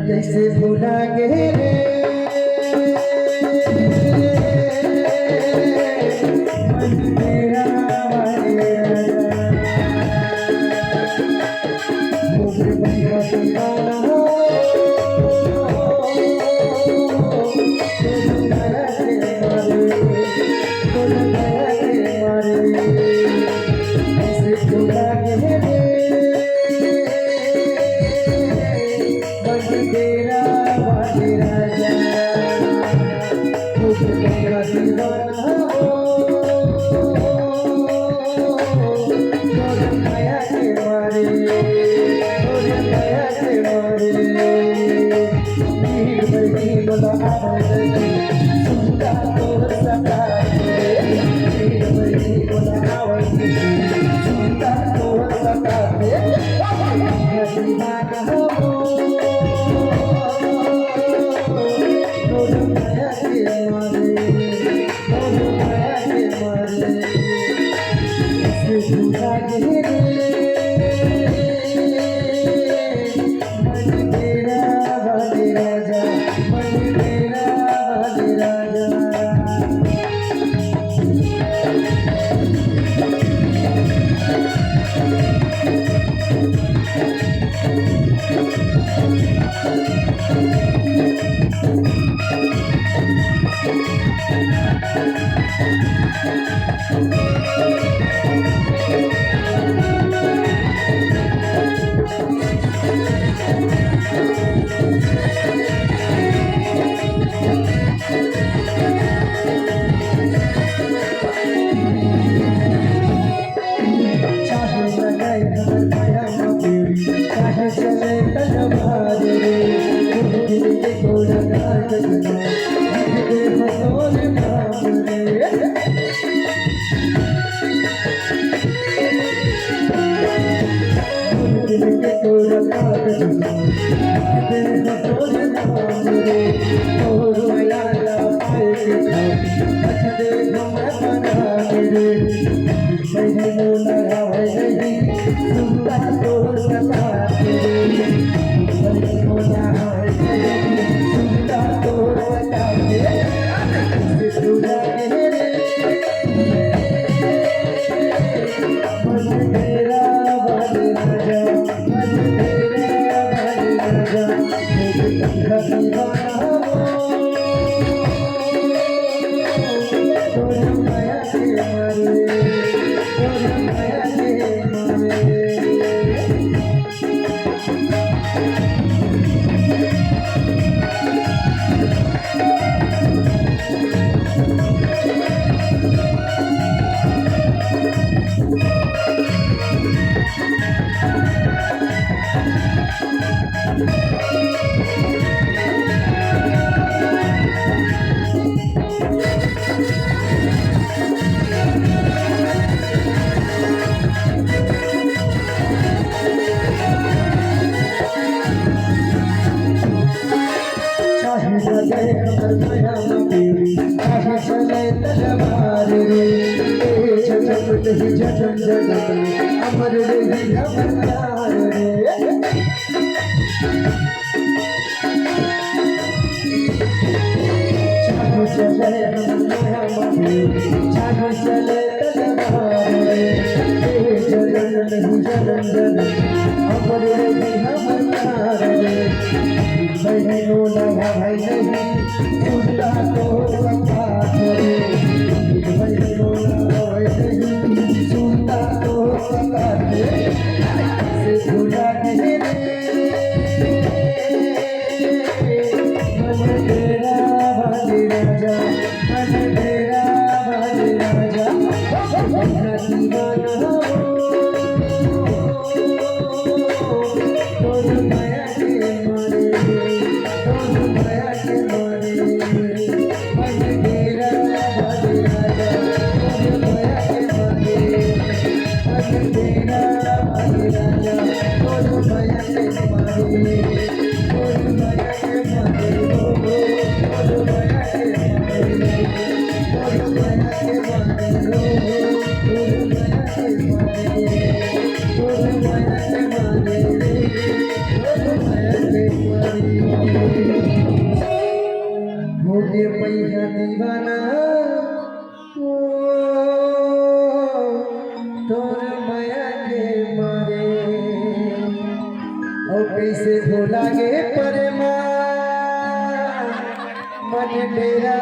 कैसे भुला गए रे मन तेरा वाले मुझे बंदा दीवाना हो अमर रही अमर चले चले अमर रही बहनों लगा भाई नहीं सुनता तो बहनों लगा भाई नहीं सुनता तो से भूला नहीं मन तेरा भाली राजा मन तेरा भाली राजा अपना दीवाना हो Thank you. हो गए पैसा दीवाना ओ तोर माया के मारे और कैसे भोला गे परमा मन डेरा